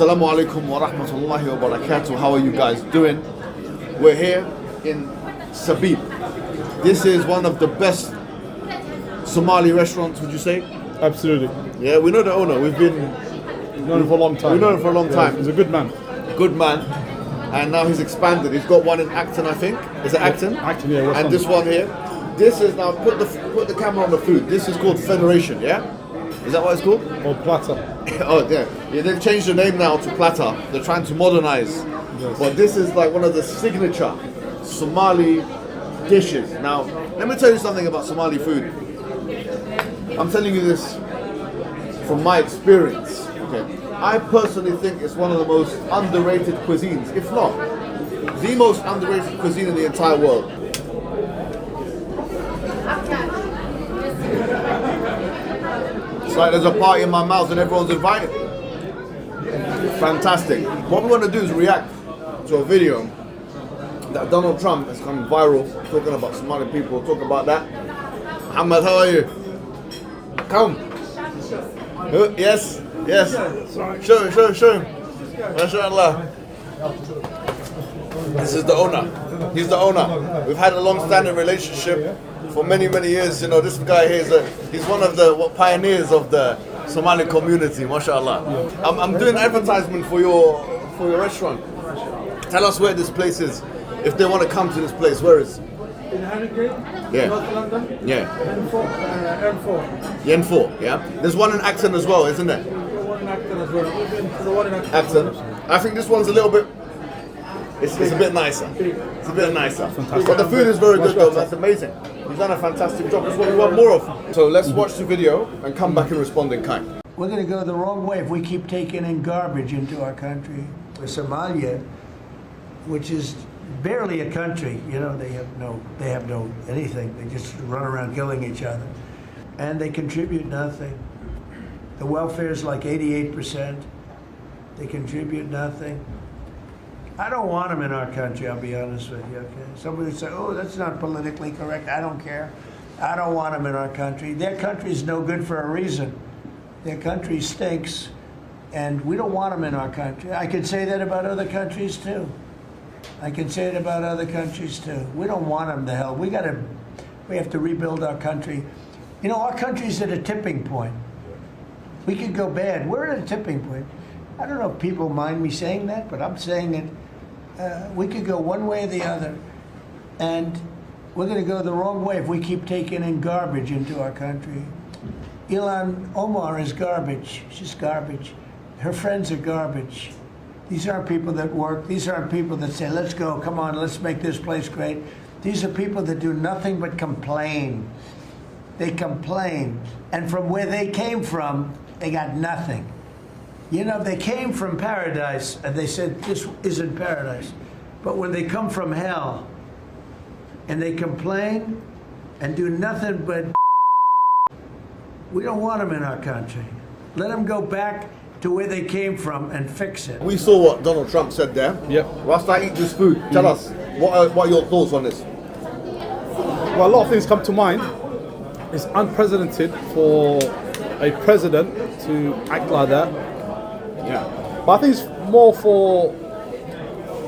Assalamu alaikum wa rahmatullahi wa barakatuh. How are you guys doing? We're here in Sabib. This is one of the best Somali restaurants, would you say? Absolutely. Yeah, we know the owner. We've known him for a long time. We've known him for a long time. He's a good man. Good man. And now he's expanded. He's got one in Acton, I think. Is it Acton? Acton, yeah. And this one here. This is now, put the camera on the food. This is called Federation, yeah? Is that what it's called? Or platter. Oh, yeah. Yeah, they've changed the name now to platter. They're trying to modernize. Yes. But this is like one of the signature Somali dishes. Now, let me tell you something about Somali food. I'm telling you this from my experience. Okay. I personally think it's one of the most underrated cuisines, if not the most underrated cuisine in the entire world. It's like there's a party in my mouth and everyone's invited. Fantastic. What we want to do is react to a video that Donald Trump has come viral, talking about Somali people, talk about that. Mohammed, how are you? Come. Yes, yes. Show him. MashaAllah. This is the owner. He's the owner. We've had a long-standing relationship for many years. You know, this guy here he's one of the pioneers of the Somali community, mashallah. I'm doing advertisement for your restaurant. Tell us where this place is. If they want to come to this place, where is it? In Harrogate, Yeah. North London, Yeah. M4. Yen4, yeah? There's one in Acton as well, isn't there? One in Acton as well. The one in Acton. Acton. I think this one's a little bit, it's a bit nicer. It's a bit nicer. But the food is very good though, that's amazing. You've done a fantastic job. That's what we want more of. So let's watch the video and come back and respond in kind. We're going to go the wrong way if we keep taking in garbage into our country. Somalia, which is barely a country, you know, they have no anything. They just run around killing each other. And they contribute nothing. The welfare is like 88%. They contribute nothing. I don't want them in our country, I'll be honest with you, okay? Somebody would say, oh, that's not politically correct. I don't care. I don't want them in our country. Their country's no good for a reason. Their country stinks, and we don't want them in our country. I could say that about other countries, too. I can say it about other countries, too. We don't want them to hell. We have to rebuild our country. You know, our country's at a tipping point. We could go bad. We're at a tipping point. I don't know if people mind me saying that, but I'm saying it. We could go one way or the other, and we're going to go the wrong way if we keep taking in garbage into our country. Ilhan Omar is garbage. She's garbage. Her friends are garbage. These aren't people that work. These aren't people that say, let's go, come on, let's make this place great. These are people that do nothing but complain. They complain. And from where they came from, they got nothing. You know, they came from paradise, and they said, this isn't paradise. But when they come from hell, and they complain, and do nothing but we don't want them in our country. Let them go back to where they came from and fix it. We saw what Donald Trump said there. Yep. Whilst I eat this food, tell us, what are your thoughts on this? Well, a lot of things come to mind. It's unprecedented for a president to act like that. Yeah. But I think it's more for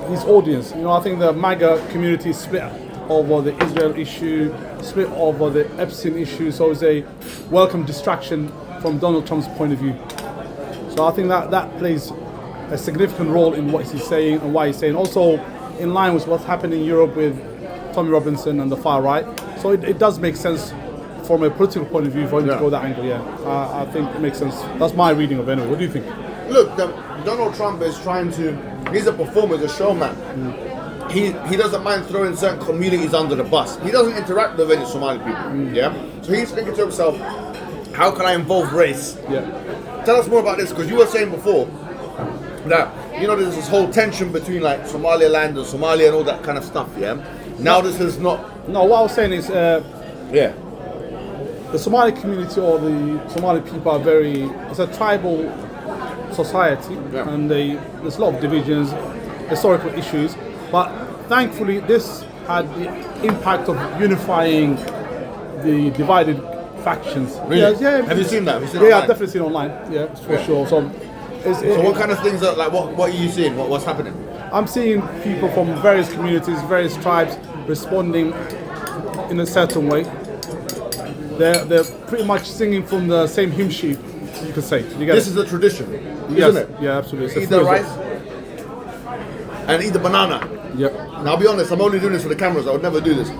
his audience. You know, I think the MAGA community is split over the Israel issue, split over the Epstein issue, so it's a welcome distraction from Donald Trump's point of view. So I think that plays a significant role in what he's saying and why he's saying. Also, in line with what's happening in Europe with Tommy Robinson and the far right. So it does make sense from a political point of view for him to go that angle, yeah. I think it makes sense. That's my reading of it anyway. What do you think? Look, Donald Trump is he's a performer, he's a showman. He doesn't mind throwing certain communities under the bus. He doesn't interact with any Somali people, yeah? So he's thinking to himself, how can I involve race? Yeah. Tell us more about this, because you were saying before that, you know, there's this whole tension between like Somaliland and Somalia and all that kind of stuff, yeah? Now this is not... No, what I was saying is... yeah. The Somali community or the Somali people are it's a tribal society, and there's a lot of divisions, historical issues, but thankfully this had the impact of unifying the divided factions. Really? Yes, yeah. Have you seen that? Yeah, I've definitely seen it online. Yeah, for sure. So So what kind of things are like? What are you seeing? What's happening? I'm seeing people from various communities, various tribes responding in a certain way. They're pretty much singing from the same hymn sheet, you could say. You get This it? is a tradition, Yes. isn't it? Yeah, absolutely. It's a Eat the food as rice and eat the banana. well. Yep. Now, I'll be honest, I'm only doing this for the cameras. I would never do this.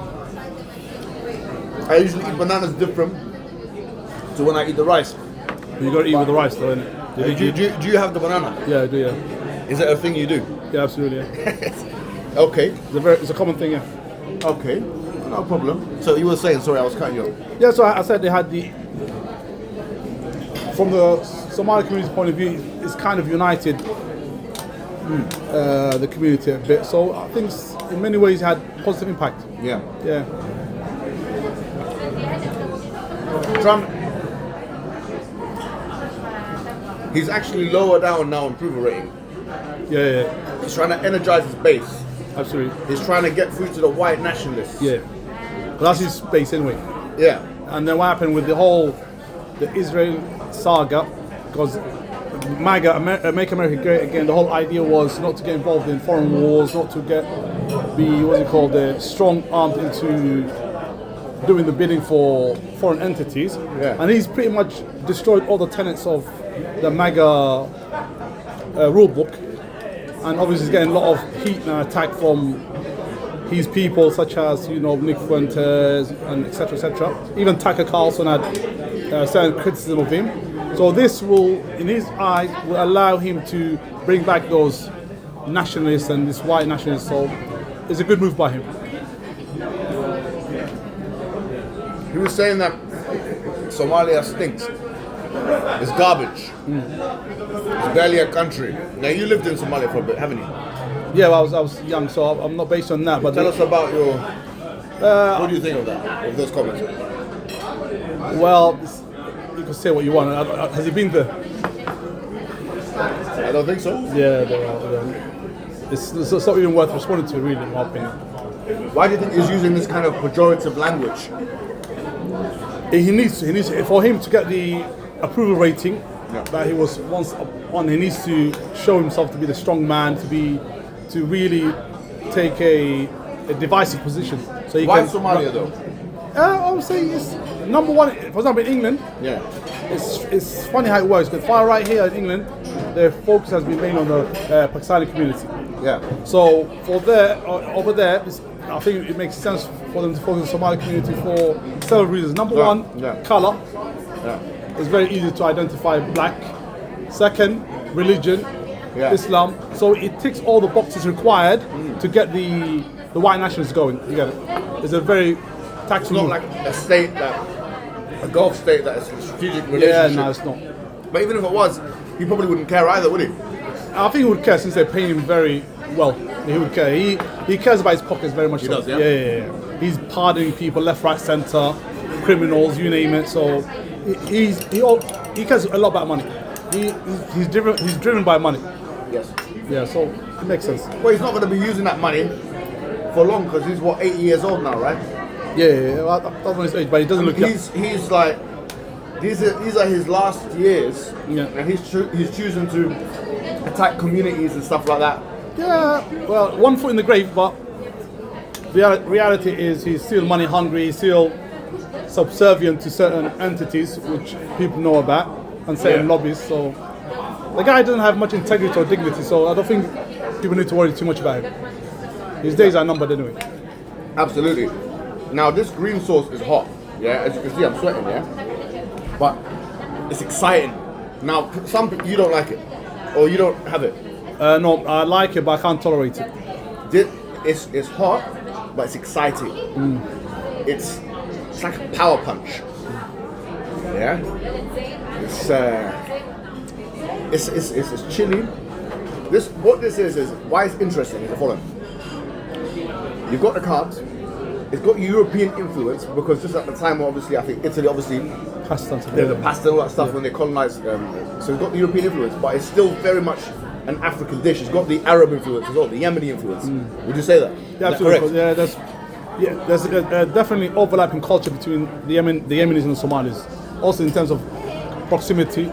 I usually eat bananas different to when I eat the rice. You got to eat with the rice, though, innit? Do you have the banana? Yeah, I do. Yeah. Is it a thing you do? Yeah, absolutely. Yeah. Okay. It's a common thing. Yeah. Okay. No problem. So you were saying, sorry, I was cutting you off. Yeah. So I said they had from the Somali community's point of view, it's kind of united the community a bit. So I think in many ways it had positive impact. Yeah. Yeah. Trump, he's actually lower down now in approval rating. Yeah. He's trying to energize his base. Absolutely. He's trying to get through to the white nationalists. Yeah. But that's his space anyway. Yeah. And then what happened with the Israel saga, because MAGA, Make America Great Again, the whole idea was not to get involved in foreign wars, not to be strong armed into doing the bidding for foreign entities. Yeah. And he's pretty much destroyed all the tenets of the MAGA rule book. And obviously he's getting a lot of heat and attack from his people, such as Nick Fuentes and etc. Even Tucker Carlson had certain criticism of him. So this will, in his eyes, will allow him to bring back those nationalists and this white nationalists. So it's a good move by him. He was saying that Somalia stinks. It's garbage. It's barely a country. Now you lived in Somalia for a bit, haven't you? Yeah, well, I was young, so I'm not based on that. But Tell us about your. What do you think of that? Of those comments? Well, you can say what you want. Has he been there? I don't think so. Yeah, there are. It's not even worth responding to, really, in my opinion. Why do you think he's using this kind of pejorative language? He needs to, for him to get the approval rating that he was once on. He needs to show himself to be the strong man, to really take a divisive position. So he Why can, Somalia though? I would say it's number one. For example, in England, Yeah. it's funny how it works. Because far right here in England, their focus has been made on the Pakistani community. Yeah. So over there, I think it makes sense for them to focus on the Somali community for several reasons. Number one, color. Yeah. It's very easy to identify black. Second, religion, Yeah. Islam. So it ticks all the boxes required to get the white nationalists going. You get it? It's a very tactical. It's not like a state a Gulf state that is a strategic relationship. Yeah, no, it's not. But even if it was, he probably wouldn't care either, would he? I think he would care since they're paying him very well. He would care. He cares about his pockets very much. He so. does, yeah? Yeah. He's pardoning people left, right, centre, criminals, you name it. So he cares a lot about money. He's driven by money. Yes. Yeah, so it makes sense. Well, he's not going to be using that money for long because he's 80 years old now, right? Yeah. I don't know his age, but he doesn't look young. He's like, these are his last years, Yeah. and he's choosing to attack communities and stuff like that. Yeah, well, one foot in the grave, but the reality is he's still money hungry, he's still subservient to certain entities which people know about and certain lobbies. So the guy doesn't have much integrity or dignity, so I don't think people need to worry too much about him. His days are numbered anyway. Absolutely. Now this green sauce is hot, yeah. As you can see, I'm sweating, yeah. But it's exciting. Now, some people, you don't like it, or you don't have it. No, I like it, but I can't tolerate it. It's hot, but it's exciting. It's like a power punch. Yeah. It's chilly. What this is why it's interesting is the following. You've got the carbs. It's got European influence because just at the time, obviously, I think Italy, obviously, Pasta. there's the pasta and all that stuff when they colonized. So it's got the European influence, but it's still very much an African dish. It's got the Arab influence as well, the Yemeni influence. Would you say that? Yeah, Is that absolutely. correct? There's definitely overlapping culture between the Yemenis and the Somalis. Also in terms of proximity,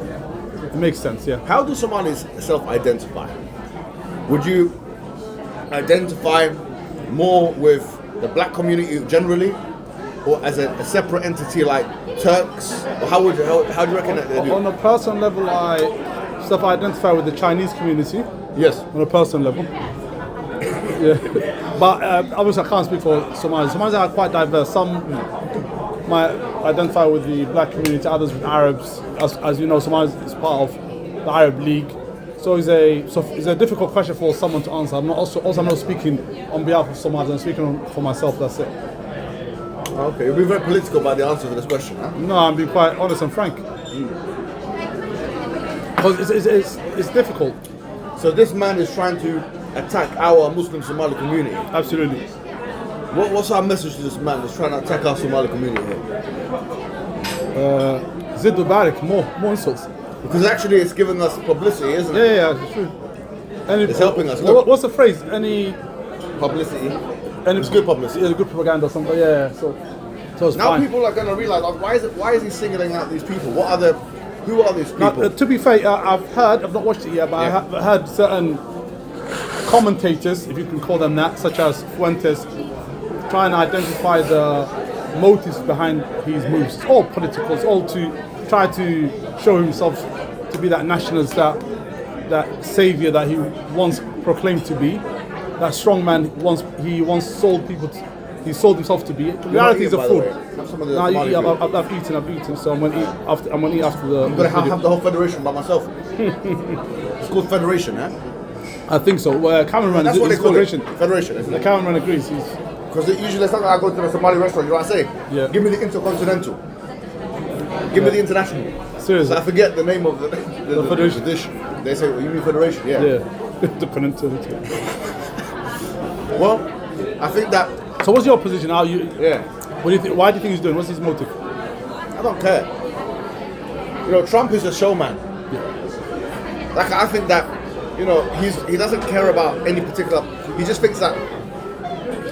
It makes sense, yeah. How do Somalis self-identify? Would you identify more with the black community generally, or as a separate entity like Turks? Or how do you reckon that they do? On a personal level, I self-identify with the Chinese community. Yes. On a personal level. Yeah. But obviously I can't speak for Somalis. Somalis are quite diverse. Some might identify with the black community, others with Arabs. As you know, Somalis is part of the Arab League. So it's a difficult question for someone to answer. I'm not speaking on behalf of Somalis, I'm speaking for myself, that's it. Okay, you'll be very political about the answer to this question, huh? No, I'm being quite honest and frank. Because it's difficult. So this man is trying to attack our Muslim Somali community. Absolutely. What's our message to this man that's trying to attack our Somali community here? Zid Barik, more insults. Because actually it's giving us publicity, isn't it? Yeah, it's true. It's helping us. Look. What's the phrase? Any publicity. It's good publicity. Yeah, good propaganda or something. Yeah, so it's now fine. people are going to realize, why is he singling out these people? Who are these people? Now, to be fair, I've not watched it yet, but I have heard certain commentators, if you can call them that, such as Fuentes, try and identify the motives behind his moves. It's all political. It's all to try to show himself to be that nationalist, that savior that he once proclaimed to be, that strong man he once sold people. He sold himself to be. In reality, he's a fool. I've eaten. So I'm gonna eat after the. I'm gonna have the whole federation by myself. It's called federation, huh? I think so. Cameraman That's is what they call federation. it. Federation, isn't The it? cameraman agrees. Because usually it's not like I go to the Somali restaurant, you know what I say? Yeah. Give me the intercontinental. Give me the international. Seriously. So I forget the name of the federation dish. They say, well, you mean federation? Yeah. Yeah. Intercontinental. Well, I think that. So what's your position? How you? Yeah. What do you think? Why do you think he's doing? What's his motive? I don't care. You know, Trump is a showman. Yeah. Like I think that, you know, he doesn't care about any particular. He just thinks that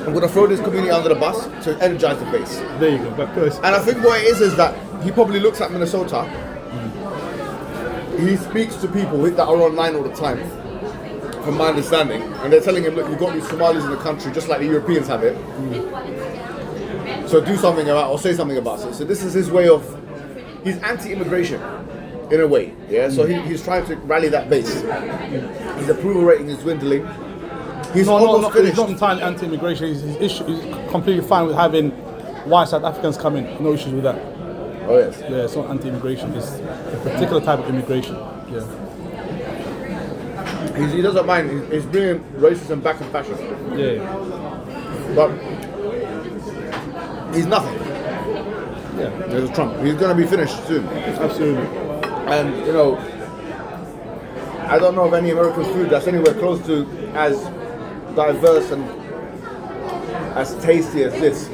I'm going to throw this community under the bus to energize the base. There you go. That goes. And I think what it is that he probably looks at Minnesota. He speaks to people that are online all the time, from my understanding, and they're telling him, look, you've got these Somalis in the country just like the Europeans have it. So do something about, or say something about it. So this is his way of, he's anti-immigration, in a way. Yeah. So he's trying to rally that base. His approval rating is dwindling. He's almost finished. He's not entirely anti-immigration. He's completely fine with having white South Africans come in. No issues with that. Oh yes. Yeah, it's not anti-immigration. It's a particular type of immigration. Yeah. He doesn't mind. He's bringing racism back in fashion. Yeah. But he's nothing. Yeah. There's Trump. He's going to be finished soon. Absolutely. And you know, I don't know of any American food that's anywhere close to as diverse and as tasty as this.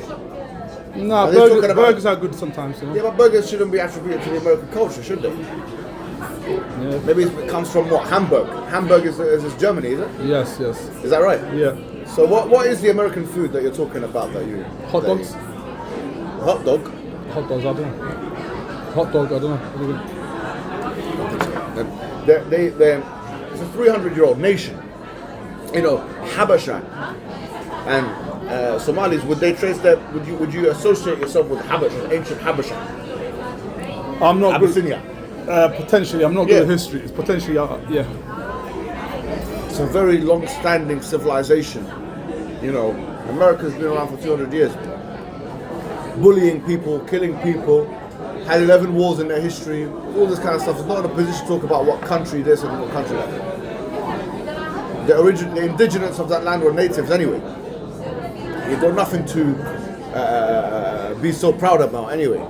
No, burgers are good sometimes. You know? Yeah, but burgers shouldn't be attributed to the American culture, should they? Yeah. Maybe it comes from what? Hamburg. Hamburg is Germany, is it? Yes. Is that right? Yeah. So what is the American food that you're talking about that you? Hot dogs. Hot dog. Hot dogs. I don't know. Hot dog. I don't know. They're it's a 300-year-old nation. You know, Habasha and Somalis. Would they trace that? Would you associate yourself with Habasha, ancient Habasha? I'm not Abyssinia. Potentially, I'm not good at history. It's potentially, yeah. It's a very long-standing civilization. You know, America's been around for 200 years. Bullying people, killing people, had 11 wars in their history, all this kind of stuff. It's not in a position to talk about what country this and what country that. The indigenous of that land were natives anyway. You've got nothing to be so proud about anyway.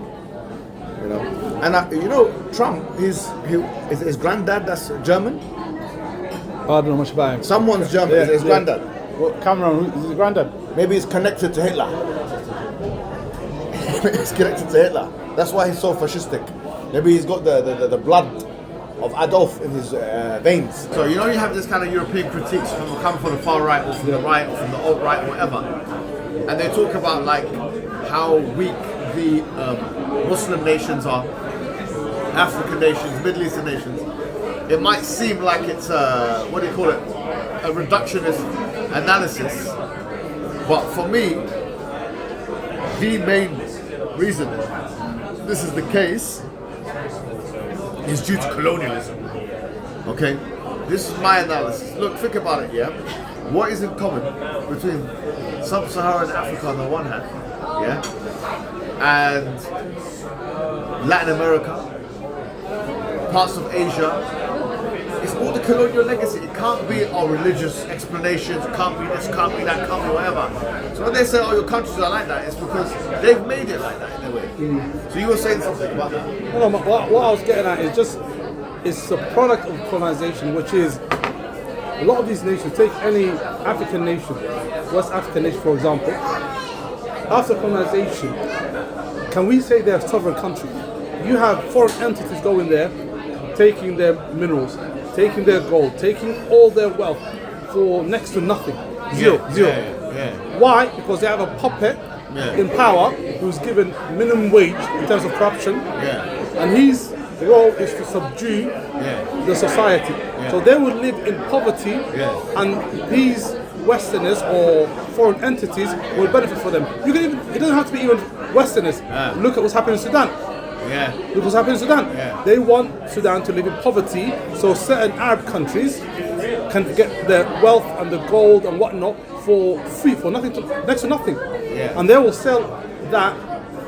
You know, and you know, Trump, his granddad that's German. I don't know much about him. Someone's German. Yeah, his granddad. Well, Cameron, is his granddad? Maybe he's connected to Hitler. He's connected to Hitler. That's why he's so fascistic. Maybe he's got the blood of Adolf in his veins. So you know you have this kind of European critiques come from the far right or from the right or from the alt-right or whatever. And they talk about like how weak the Muslim nations are, African nations, Middle Eastern nations. it might seem like it's a, what do you call it, a reductionist analysis, but for me, the main reason this is the case is due to colonialism. Okay, this is my analysis. Look, think about it. Yeah, what is in common between sub-Saharan Africa on the one hand, yeah, and Latin America, parts of Asia? It's all the colonial legacy. It can't be our religious explanations. It can't be this. Can't be that. Can't be whatever. So when they say, "Oh, your countries are like that," it's because they've made it like that in a way. So you were saying something about that? No, what I was getting at is just it's a product of colonization, which is a lot of these nations. Take any African nation, West African nation, for example. After colonization, can we say they're a sovereign country? You have foreign entities going there, taking their minerals, taking their gold, taking all their wealth for next to nothing. Zero. Yeah. Why? Because they have a puppet in power who's given minimum wage in terms of corruption, and his role is to subdue the society. So they would live in poverty, and these Westerners or foreign entities will benefit from them. You can even, it doesn't have to be even Westerners. Look at what's happening in Sudan. Look what's happening in Sudan. They want Sudan to live in poverty, so certain Arab countries can get their wealth and the gold and whatnot for free, for nothing, next to nothing. And they will sell that,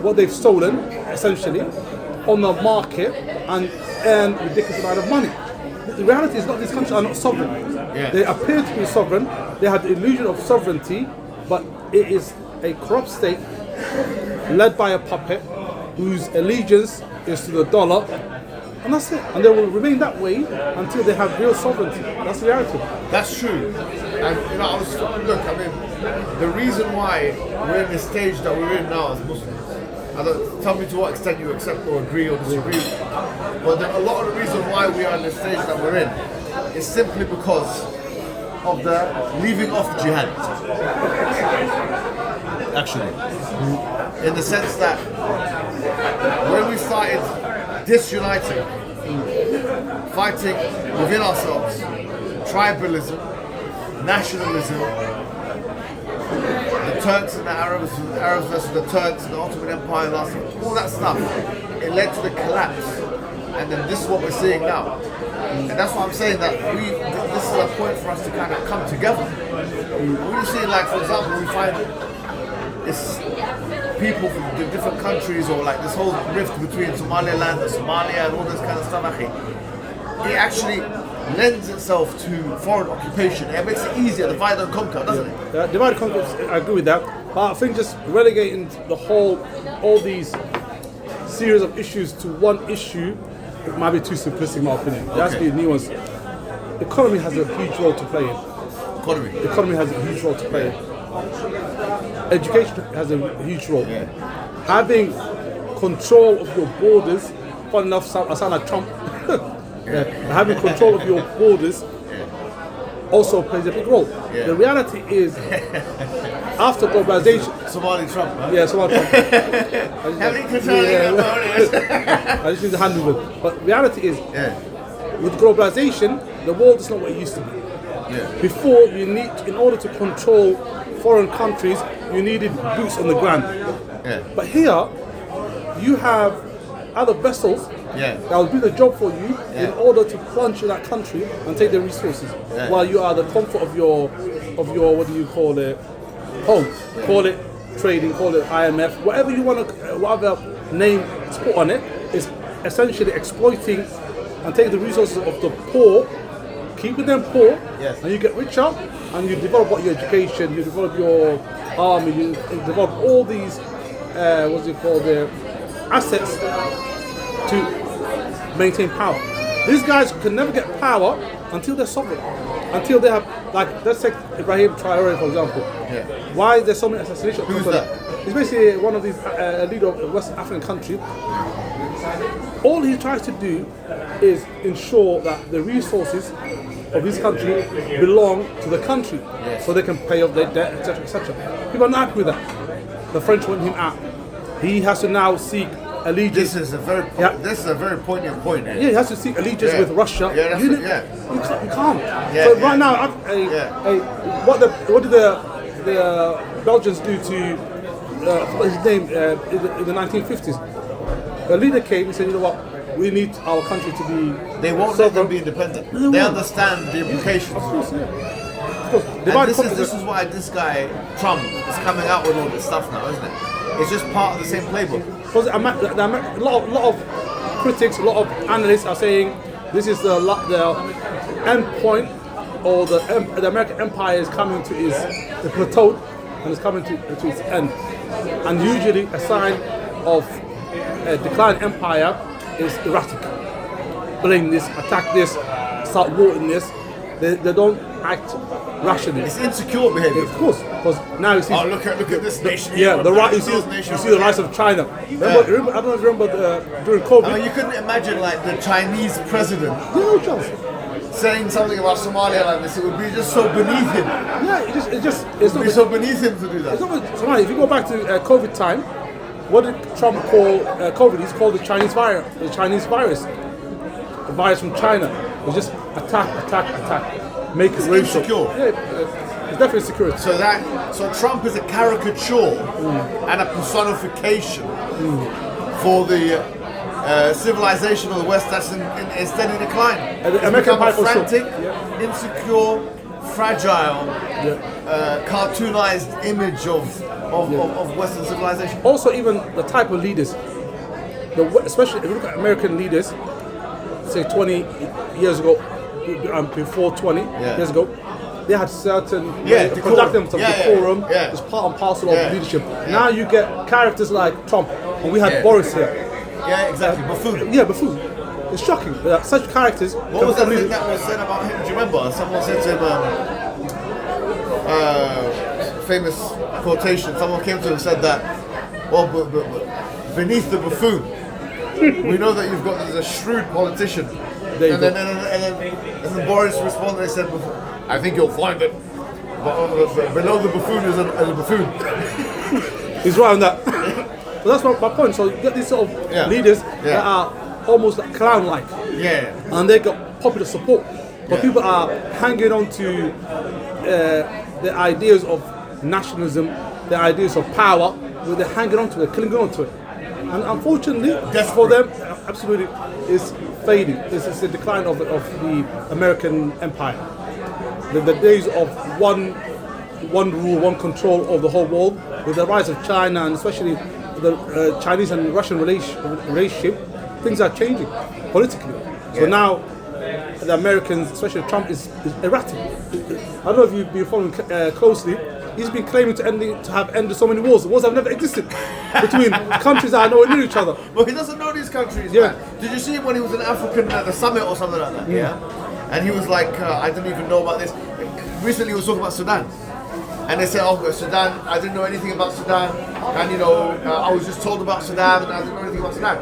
what they've stolen, essentially, on the market and earn a ridiculous amount of money. The reality is not, these countries are not sovereign. They appear to be sovereign, they have the illusion of sovereignty, but it is a corrupt state led by a puppet whose allegiance is to the dollar, and that's it. And they will remain that way until they have real sovereignty. That's the reality. That's true. And you know, look, I mean, the reason why we're in the stage that we're in now as Muslims, tell me to what extent you accept or agree or disagree, but a lot of the reason why we are in the stage that we're in is simply because of the leaving off jihad. Actually, in the sense that when we started disuniting, fighting within ourselves, tribalism, nationalism, the Turks and the Arabs versus the Turks and the Ottoman Empire, all that stuff, it led to the collapse. And then this is what we're seeing now. And that's why I'm saying that this is a point for us to kind of come together. We see, like, for example, we find it's people from the different countries, or like this whole rift between Somaliland and Somalia and all this kind of stuff, it actually lends itself to foreign occupation. It makes it easier, divide and conquer, doesn't it? Divide and conquer, I agree with that. But I think just relegating all these series of issues to one issue, it might be too simplistic in my opinion. There has to be nuance. The economy has a huge role to play in. The economy has a huge role to play in. Education has a huge role. Having control of your borders, fun enough, I sound like Trump. Having control of your borders also plays a big role. The reality is, after globalization, Somali Trump, huh? Yeah, Somali Trump. Having control of your borders. I just need to handle it. But reality is, with globalization, the world is not what it used to be. Before, in order to control foreign countries, you needed boots on the ground. But here, you have other vessels that will do the job for you in order to plunge in that country and take the resources, while you are the comfort of your what do you call it, home. Call it trading, call it IMF, whatever you want to, whatever name to put on it, is essentially exploiting and taking the resources of the poor, keeping them poor, and you get richer, and you develop your education, you develop your army, you develop all these assets to maintain power. These guys can never get power until they're sovereign, until they have, like, let's take Ibrahim Traore, for example. Why is there so many assassinations? Who's that? He's basically one of these leader of a West African country. All he tries to do is ensure that the resources of his country belong to the country, so they can pay off their debt, etc., etc. People are not happy with that. The French want him out. He has to now seek allegiance. This is a very poignant point. Yeah, he has to seek allegiance with Russia. Yeah, that's you, it, yeah. You can't. Yeah, So yeah. right now, what did the Belgians do to what's his name in the 1950s? The leader came and said, you know what, we need our country to be. They won't let them be independent. They understand the implications. Of course, yeah. Of course. And this is why this guy Trump is coming out with all this stuff now, isn't it? It's just part of the same playbook. Because a lot of critics, a lot of analysts are saying this is the end point, or the American empire is coming to the plateau and is coming to its end. And usually a sign of a declined empire is erratic. Blame this, attack this, start war in this. They don't act rationally. It's insecure behavior. Of course, because now you see. Oh, look at this nation. Yeah, you see the rise of China. Remember, I don't know if you remember during COVID. I mean, you couldn't imagine like the Chinese president No chance. saying something about Somalia like this. It would be just so beneath him. Yeah, it's It would be so beneath him to do that. It's not Somalia. If you go back to COVID time, what did Trump call COVID? He's called the Chinese virus. The Chinese virus. The virus from China. It was just attack. Make it racial. insecure. Yeah, it's definitely security. So Trump is a caricature and a personification for the civilization of the West that's in steady decline. The It's American become a pie for sure. frantic, insecure, fragile, cartoonized image of Western civilization. Also, even the type of leaders, especially if you look at American leaders, say 20 years ago, before 20 years ago, they had certain conduct themselves, decorum. It's part and parcel of leadership. Now you get characters like Trump, and we had Boris here. Yeah, exactly. Buffoon. Yeah, buffoon. It's shocking that such characters. What was that thing that was said about him? Do you remember? Someone said to him, famous quotation. Someone came to him and said that, well, but beneath the buffoon, we know that you've got a shrewd politician. And then Boris responded and said, I think you'll find that below the buffoon is a buffoon. He's right on that. But that's my point. So you get these sort of leaders that are almost like clown-like. Yeah. And they got popular support. But people are hanging on to the ideas of nationalism, the ideas of power, where they're hanging on to it, clinging on to it. And unfortunately, for them, absolutely, is fading. It's a decline of the American empire. The days of one rule, one control of the whole world, with the rise of China and especially the Chinese and Russian relationship, things are changing politically. So now the Americans, especially Trump, is erratic. I don't know if you've been following closely. He's been claiming to have ended so many wars. The wars have never existed between countries that are nowhere near each other. Well, he doesn't know these countries. Yeah. Man. Did you see him when he was in African at the summit or something like that? Yeah. And he was like, I didn't even know about this. Recently, he was talking about Sudan, and they said, "Oh, Sudan. I didn't know anything about Sudan, and I was just told about Sudan, and I didn't know anything about Sudan."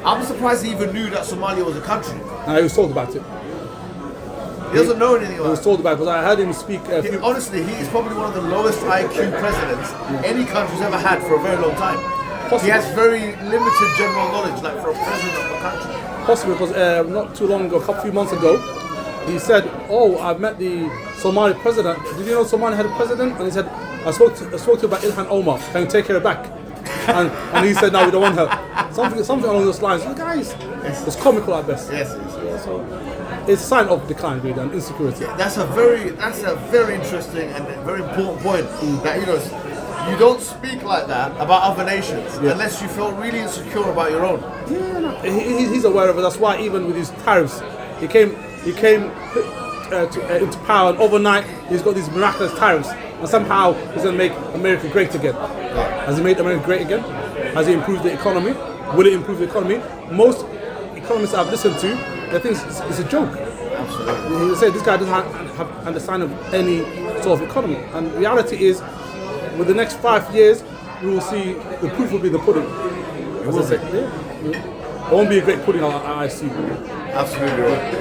I'm surprised he even knew that Somalia was a country. He was told about it. He doesn't know anything about it. He was told about it because I heard him speak. Honestly, he is probably one of the lowest IQ presidents any country's ever had for a very long time. Possibly. He has very limited general knowledge, like for a president of a country. Possibly because not too long ago, few months ago, he said, "Oh, I've met the Somali president. Did you know Somalia had a president?" And he said, "I spoke to you about 𝙗𝙤𝙤𝙤. Can you take her back?" and he said, "No, we don't want her." Something along those lines. The guys, it's comical at best. Yes, it is. So it's a sign of decline, really, and insecurity. That's a very interesting and very important point. That you don't speak like that about other nations unless you feel really insecure about your own. Yeah, no, he's aware of it. That's why even with his tariffs, he came into power, and overnight he's got these miraculous tariffs, and somehow he's going to make America great again. Has he made America great again? Has he improved the economy? Will it improve the economy? Most economists I've listened to, they think it's a joke. Absolutely. They say this guy doesn't have understand of any sort of economy, and the reality is, with the next 5 years, we will see the proof will be the pudding. As I say, it won't be a great pudding, I assume. Absolutely right.